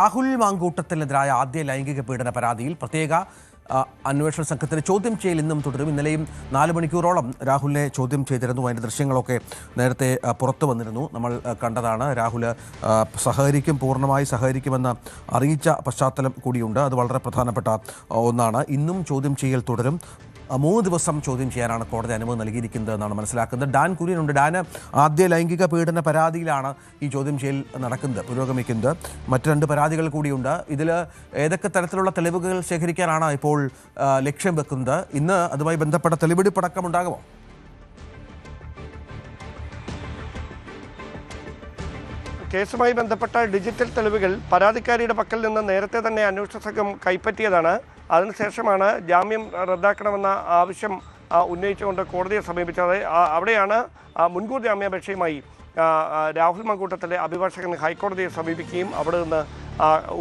രാഹുൽ മാങ്കൂട്ടത്തിനെതിരായ ആദ്യ ലൈംഗിക പീഡന പരാതിയിൽ പ്രത്യേക അന്വേഷണ സംഘത്തിന് ചോദ്യം ചെയ്യൽ ഇന്നും തുടരും. ഇന്നലെയും 4 മണിക്കൂറോളം രാഹുലിനെ ചോദ്യം ചെയ്തിരുന്നു. അതിൻ്റെ ദൃശ്യങ്ങളൊക്കെ നേരത്തെ പുറത്തു വന്നിരുന്നു, നമ്മൾ കണ്ടതാണ്. രാഹുൽ പൂർണ്ണമായി സഹകരിക്കുമെന്ന് അറിയിച്ച പശ്ചാത്തലം കൂടിയുണ്ട്. അത് വളരെ പ്രധാനപ്പെട്ട ഒന്നാണ്. ഇന്നും ചോദ്യം ചെയ്യൽ തുടരും. 3 ദിവസം ചോദ്യം ചെയ്യാനാണ് കോടതി അനുമതി നൽകിയിരിക്കുന്നത് എന്നാണ് മനസ്സിലാക്കുന്നത്. ഡാൻ കുര്യനുണ്ട്. ഡാന്, ആദ്യ ലൈംഗിക പീഡന പരാതിയിലാണ് ഈ ചോദ്യം ചെയ്യൽ പുരോഗമിക്കുന്നത്. മറ്റ് 2 പരാതികൾ കൂടിയുണ്ട്. ഇതിൽ ഏതൊക്കെ തരത്തിലുള്ള തെളിവുകൾ ശേഖരിക്കാനാണ് ഇപ്പോൾ ലക്ഷ്യം വെക്കുന്നത്? ഇന്ന് അതുമായി ബന്ധപ്പെട്ട തെളിവെടുപ്പടക്കം ഉണ്ടാകുമോ? കേസുമായി ബന്ധപ്പെട്ട ഡിജിറ്റൽ തെളിവുകൾ പരാതിക്കാരിയുടെ പക്കൽ നിന്ന് നേരത്തെ തന്നെ അന്വേഷണ സംഘം കൈപ്പറ്റിയതാണ്. അതിനുശേഷമാണ് ജാമ്യം റദ്ദാക്കണമെന്ന ആവശ്യം ഉന്നയിച്ചുകൊണ്ട് കോടതിയെ സമീപിച്ചത്. അവിടെയാണ് മുൻകൂർ ജാമ്യാപേക്ഷയുമായി രാഹുൽ മാങ്കൂട്ടത്തിലെ അഭിഭാഷകൻ ഹൈക്കോടതിയെ സമീപിക്കുകയും അവിടെ നിന്ന്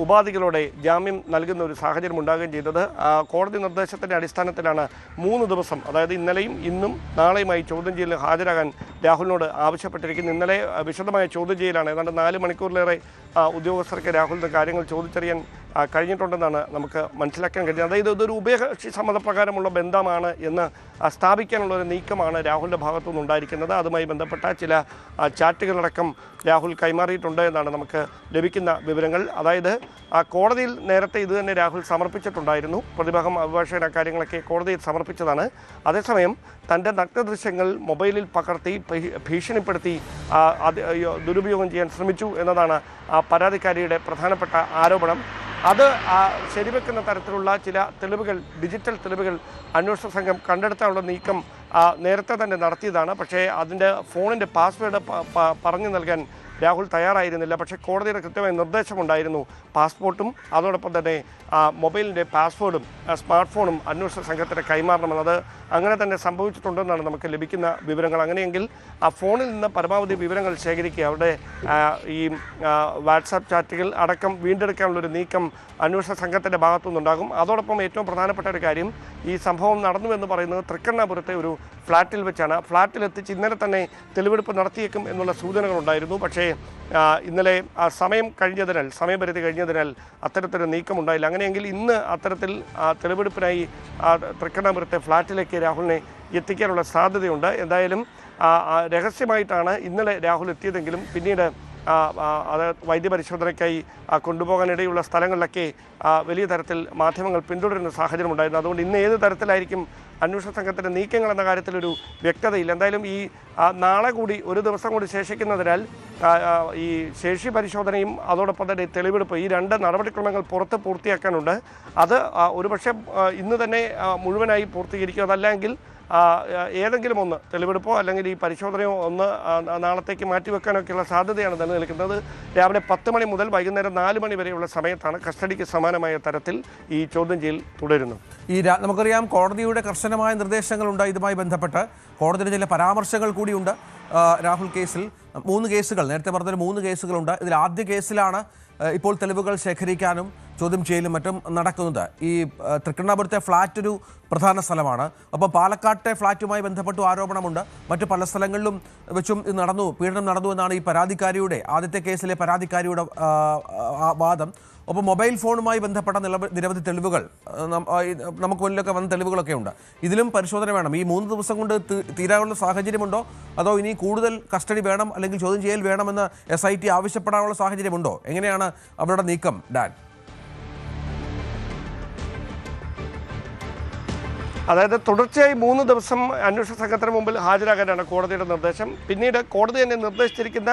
ഉപാധികളോടെ ജാമ്യം നൽകുന്ന ഒരു സാഹചര്യം ഉണ്ടാകുകയും ചെയ്തത്. കോടതി നിർദ്ദേശത്തിൻ്റെ അടിസ്ഥാനത്തിലാണ് 3 ദിവസം, അതായത് ഇന്നലെയും ഇന്നും നാളെയുമായി ചോദ്യം ചെയ്യലിൽ ഹാജരാകാൻ രാഹുലിനോട് ആവശ്യപ്പെട്ടിരിക്കുന്നു. ഇന്നലെ വിശദമായ ചോദ്യം ചെയ്യലാണ്. ഏതാണ്ട് 4 മണിക്കൂറിലേറെ ഉദ്യോഗസ്ഥർക്ക് രാഹുലിൻ്റെ കാര്യങ്ങൾ ചോദിച്ചറിയാൻ കഴിഞ്ഞിട്ടുണ്ടെന്നാണ് നമുക്ക് മനസ്സിലാക്കാൻ കഴിയുന്നത്. അതായത് ഇതൊരു ഉഭയകക്ഷി സമ്മതപ്രകാരമുള്ള ബന്ധമാണ് എന്ന് സ്ഥാപിക്കാനുള്ള ഒരു നീക്കമാണ് രാഹുലിൻ്റെ ഭാഗത്തുനിന്ന് ഉണ്ടായിരിക്കുന്നത്. അതുമായി ബന്ധപ്പെട്ട ചില ചാറ്റുകളടക്കം രാഹുൽ കൈമാറിയിട്ടുണ്ട് എന്നാണ് നമുക്ക് ലഭിക്കുന്ന വിവരങ്ങൾ. അതായത് കോടതിയിൽ നേരത്തെ ഇത് തന്നെ രാഹുൽ സമർപ്പിച്ചിട്ടുണ്ടായിരുന്നു. പ്രതിഭാഗം അഭിഭാഷകൻ കാര്യങ്ങളൊക്കെ കോടതിയിൽ സമർപ്പിച്ചതാണ്. അതേസമയം തൻ്റെ നഗ്നദൃശ്യങ്ങൾ മൊബൈലിൽ പകർത്തി ഭീഷണിപ്പെടുത്തി ദുരുപയോഗം ചെയ്യാൻ ശ്രമിച്ചു എന്നതാണ് പരാതിക്കാരിയുടെ പ്രധാനപ്പെട്ട ആരോപണം. അത് ശരിവെക്കുന്ന തരത്തിലുള്ള ചില തെളിവുകൾ, ഡിജിറ്റൽ തെളിവുകൾ അന്വേഷണ സംഘം കണ്ടെടുത്താനുള്ള നീക്കം നേരത്തെ തന്നെ നടത്തിയതാണ്. പക്ഷേ അതിൻ്റെ ഫോണിൻ്റെ പാസ്വേഡ് പറഞ്ഞു നൽകാൻ രാഹുൽ തയ്യാറായിരുന്നില്ല. പക്ഷേ കോടതിയുടെ കൃത്യമായ നിർദ്ദേശമുണ്ടായിരുന്നു. പാസ്പോർട്ടും അതോടൊപ്പം തന്നെ മൊബൈലിൻ്റെ പാസ്വേഡും സ്മാർട്ട് ഫോണും അന്വേഷണ സംഘത്തിന് കൈമാറണമെന്നത് അങ്ങനെ തന്നെ സംഭവിച്ചിട്ടുണ്ടെന്നാണ് നമുക്ക് ലഭിക്കുന്ന വിവരങ്ങൾ. അങ്ങനെയെങ്കിൽ ആ ഫോണിൽ നിന്ന് പരമാവധി വിവരങ്ങൾ ശേഖരിക്കുക, അവിടെ ഈ വാട്സാപ്പ് ചാറ്റുകൾ അടക്കം വീണ്ടെടുക്കാനുള്ളൊരു നീക്കം അന്വേഷണ സംഘത്തിൻ്റെ ഭാഗത്തുനിന്നുണ്ടാകും. അതോടൊപ്പം ഏറ്റവും പ്രധാനപ്പെട്ട ഒരു കാര്യം, ഈ സംഭവം നടന്നു എന്ന് പറയുന്നത് തൃക്കണ്ണാപുരത്തെ ഒരു ഫ്ലാറ്റിൽ വെച്ചാണ്. ഫ്ലാറ്റിലെത്തിച്ച് ഇന്നലെ തന്നെ തെളിവെടുപ്പ് നടത്തിയേക്കും എന്നുള്ള സൂചനകളുണ്ടായിരുന്നു. പക്ഷേ ഇന്നലെ സമയപരിധി കഴിഞ്ഞതിനാൽ അത്തരത്തിലൊരു നീക്കമുണ്ടായില്ല. അങ്ങനെയെങ്കിൽ ഇന്ന് അത്തരത്തിൽ തെളിവെടുപ്പിനായി തൃക്കണ്ണാപുരത്തെ ഫ്ലാറ്റിലേക്ക് രാഹുലിനെ എത്തിക്കാനുള്ള സാധ്യതയുണ്ട്. എന്തായാലും രഹസ്യമായിട്ടാണ് ഇന്നലെ രാഹുൽ എത്തിയതെങ്കിലും പിന്നീട് അത് വൈദ്യപരിശോധനയ്ക്കായി കൊണ്ടുപോകാനിടയുള്ള സ്ഥലങ്ങളിലൊക്കെ വലിയ തരത്തിൽ മാധ്യമങ്ങൾ പിന്തുടരുന്ന സാഹചര്യമുണ്ടായിരുന്നു. അതുകൊണ്ട് ഇന്ന് ഏത് തരത്തിലായിരിക്കും അന്വേഷണ സംഘത്തിൻ്റെ നീക്കങ്ങൾ എന്ന കാര്യത്തിലൊരു വ്യക്തതയില്ല. എന്തായാലും ഈ നാളെ കൂടി ഒരു ദിവസം കൂടി ശേഷിക്കുന്നതിനാൽ ഈ ശേഷി പരിശോധനയും അതോടൊപ്പം തന്നെ തെളിവെടുപ്പ്, ഈ 2 നടപടിക്രമങ്ങൾ പുറത്ത് പൂർത്തിയാക്കാനുണ്ട്. അത് ഒരുപക്ഷെ ഇന്ന് തന്നെ മുഴുവനായി പൂർത്തീകരിക്കും. അതല്ലെങ്കിൽ ഏതെങ്കിലും ഒന്ന് തെളിവെടുപ്പോ അല്ലെങ്കിൽ ഈ പരിശോധനയോ ഒന്ന് നാളത്തേക്ക് മാറ്റിവെക്കാനൊക്കെയുള്ള സാധ്യതയാണ് നിലനിൽക്കുന്നത്. രാവിലെ 10 മണി മുതൽ വൈകുന്നേരം 4 മണി വരെയുള്ള സമയത്താണ് കസ്റ്റഡിക്ക് സമാനമായ തരത്തിൽ ഈ ചോദ്യം ചെയ്യൽ തുടരുന്നു. നമുക്കറിയാം, കോടതിയുടെ കർശനമായ നിർദ്ദേശങ്ങളുണ്ട്. ഇതുമായി ബന്ധപ്പെട്ട് കോടതിയുടെ ചില പരാമർശങ്ങൾ കൂടിയുണ്ട്. രാഹുൽ കേസിൽ 3 കേസുകൾ, നേരത്തെ പറഞ്ഞ 3 കേസുകളുണ്ട്. ഇതിൽ ആദ്യ കേസിലാണ് ഇപ്പോൾ തെളിവുകൾ ശേഖരിക്കാനും ചോദ്യം ചെയ്യലും മറ്റും നടക്കുന്നത്. ഈ തൃക്കണ്ണാപുരത്തെ ഫ്ലാറ്റ് ഒരു പ്രധാന സ്ഥലമാണ്. അപ്പം പാലക്കാട്ടെ ഫ്ലാറ്റുമായി ബന്ധപ്പെട്ടു ആരോപണമുണ്ട്. മറ്റു പല സ്ഥലങ്ങളിലും വെച്ചും ഇത് പീഡനം നടന്നു എന്നാണ് ഈ പരാതിക്കാരിയുടെ, ആദ്യത്തെ കേസിലെ പരാതിക്കാരിയുടെ വാദം. ഒപ്പം മൊബൈൽ ഫോണുമായി ബന്ധപ്പെട്ട നിരവധി തെളിവുകൾ നമുക്ക് മുന്നിലൊക്കെ വന്ന തെളിവുകളൊക്കെ ഉണ്ട്. ഇതിലും പരിശോധന വേണം. ഈ 3 ദിവസം കൊണ്ട് തീരാനുള്ള സാഹചര്യമുണ്ടോ, അതോ ഇനി കൂടുതൽ കസ്റ്റഡി വേണം അല്ലെങ്കിൽ ചോദ്യം ചെയ്യൽ വേണമെന്ന് SIT ആവശ്യപ്പെടാനുള്ള സാഹചര്യമുണ്ടോ? എങ്ങനെയാണ് അവരുടെ നീക്കം, ഡാൻ? അതായത് തുടർച്ചയായി 3 ദിവസം അന്വേഷണ സംഘത്തിന് മുമ്പിൽ ഹാജരാകാനാണ് കോടതിയുടെ നിർദ്ദേശം. പിന്നീട് കോടതി തന്നെ നിർദ്ദേശിച്ചിരിക്കുന്ന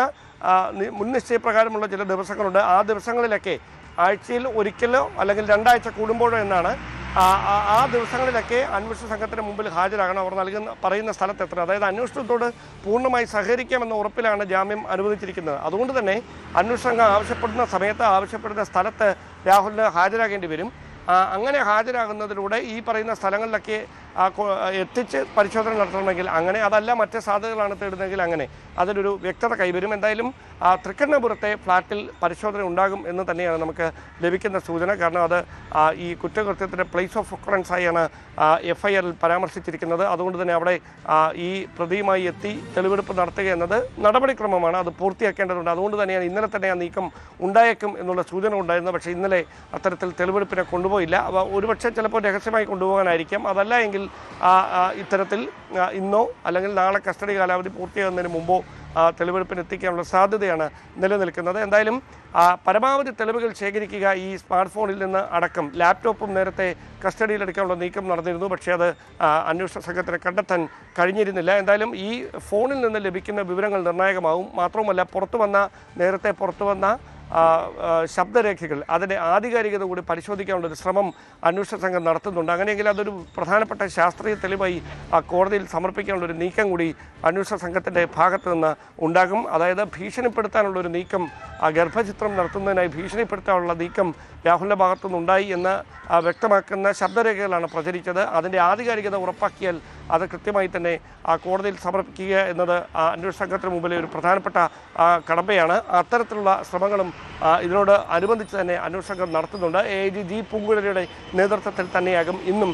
മുൻ നിശ്ചയപ്രകാരമുള്ള ചില ദിവസങ്ങളുണ്ട്. ആ ദിവസങ്ങളിലൊക്കെ ആഴ്ചയിൽ ഒരിക്കലോ അല്ലെങ്കിൽ 2 ആഴ്ച കൂടുമ്പോഴോ എന്നാണ് ആ ദിവസങ്ങളിലൊക്കെ അന്വേഷണ സംഘത്തിന് മുമ്പിൽ ഹാജരാകണം. അവർ പറയുന്ന സ്ഥലത്തെത്തണം. അതായത് അന്വേഷണത്തോട് പൂർണ്ണമായി സഹകരിക്കാമെന്ന ഉറപ്പിലാണ് ജാമ്യം അനുവദിച്ചിരിക്കുന്നത്. അതുകൊണ്ട് തന്നെ അന്വേഷണ സംഘം ആവശ്യപ്പെടുന്ന സമയത്ത് ആവശ്യപ്പെടുന്ന സ്ഥലത്ത് രാഹുലിന് ഹാജരാകേണ്ടി വരും. അങ്ങനെ ഹാജരാകുന്നതിലൂടെ ഈ പറയുന്ന സ്ഥലങ്ങളിലൊക്കെ എത്തിച്ച് പരിശോധന നടത്തണമെങ്കിൽ അങ്ങനെ, അതല്ല മറ്റ് സാധ്യതകളാണ് തേടുന്നതെങ്കിൽ അങ്ങനെ അതിലൊരു വ്യക്തത കൈവരും. എന്തായാലും തൃക്കണ്ണപുരത്തെ ഫ്ളാറ്റിൽ പരിശോധന ഉണ്ടാകും എന്ന് തന്നെയാണ് നമുക്ക് ലഭിക്കുന്ന സൂചന. കാരണം അത് ഈ കുറ്റകൃത്യത്തിൻ്റെ പ്ലേസ് ഓഫ് ഒക്കറൻസ് ആയാണ് FIR-ൽ പരാമർശിച്ചിരിക്കുന്നത്. അതുകൊണ്ട് തന്നെ അവിടെ ഈ പ്രതിയുമായി എത്തി തെളിവെടുപ്പ് നടത്തുക എന്നത് നടപടിക്രമമാണ്, അത് പൂർത്തിയാക്കേണ്ടതുണ്ട്. അതുകൊണ്ട് തന്നെയാണ് ഇന്നലെ തന്നെ ആ നീക്കം ഉണ്ടായേക്കും എന്നുള്ള സൂചന ഉണ്ടായിരുന്നത്. പക്ഷേ ഇന്നലെ അത്തരത്തിൽ തെളിവെടുപ്പിനെ കൊണ്ടുപോയില്ല. ഒരുപക്ഷെ ചിലപ്പോൾ രഹസ്യമായി കൊണ്ടുപോകാനായിരിക്കാം. അതല്ല എങ്കിൽ ഇത്തരത്തിൽ ഇന്നോ അല്ലെങ്കിൽ നാളെ കസ്റ്റഡി കാലാവധി പൂർത്തിയാകുന്നതിന് മുമ്പോ തെളിവെടുപ്പിന് എത്തിക്കാനുള്ള സാധ്യതയാണ് നിലനിൽക്കുന്നത്. എന്തായാലും പരമാവധി തെളിവുകൾ ശേഖരിക്കുക, ഈ സ്മാർട്ട് ഫോണിൽ നിന്ന് അടക്കം ലാപ്ടോപ്പും നേരത്തെ കസ്റ്റഡിയിലെടുക്കാനുള്ള നീക്കം നടന്നിരുന്നു. പക്ഷേ അത് അന്വേഷണ സംഘത്തിന് കണ്ടെത്താൻ കഴിഞ്ഞിരുന്നില്ല. എന്തായാലും ഈ ഫോണിൽ നിന്ന് ലഭിക്കുന്ന വിവരങ്ങൾ നിർണായകമാവും. മാത്രവുമല്ല നേരത്തെ പുറത്തു വന്ന ശബ്ദരേഖകൾ, അതിൻ്റെ ആധികാരികത കൂടി പരിശോധിക്കാനുള്ളൊരു ശ്രമം അന്വേഷണ സംഘം നടത്തുന്നുണ്ട്. അങ്ങനെയെങ്കിൽ അതൊരു പ്രധാനപ്പെട്ട ശാസ്ത്രീയ തെളിവായി കോടതിയിൽ സമർപ്പിക്കാനുള്ളൊരു നീക്കം കൂടി അന്വേഷണ സംഘത്തിൻ്റെ ഭാഗത്തു നിന്ന് ഉണ്ടാകും. അതായത് ഭീഷണിപ്പെടുത്താനുള്ളൊരു നീക്കം, ഗർഭചിത്രം നടത്തുന്നതിനായി ഭീഷണിപ്പെടുത്താനുള്ള നീക്കം രാഹുലിൻ്റെ ഭാഗത്തുനിന്നുണ്ടായി എന്ന് വ്യക്തമാക്കുന്ന ശബ്ദരേഖകളാണ് പ്രചരിച്ചത്. അതിൻ്റെ ആധികാരികത ഉറപ്പാക്കിയാൽ അത് കൃത്യമായി തന്നെ കോടതിയിൽ സമർപ്പിക്കുക എന്നത് അന്വേഷണ സംഘത്തിന് മുമ്പിലെ ഒരു പ്രധാനപ്പെട്ട കടമ്പയാണ്. അത്തരത്തിലുള്ള ശ്രമങ്ങളും ഇതിനോട് അനുബന്ധിച്ച് തന്നെ അന്വേഷണ സംഘം നടത്തുന്നുണ്ട്. AIG ജി പൂങ്കുഴലിയുടെ നേതൃത്വത്തിൽ തന്നെയാകും ഇന്നും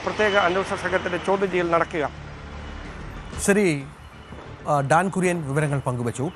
പ്രത്യേക അന്വേഷണ സംഘത്തിൻ്റെ ചോദ്യം ചെയ്യൽ നടക്കുക. ശരി, ഡാൻ കുര്യൻ വിവരങ്ങൾ പങ്കുവച്ചു.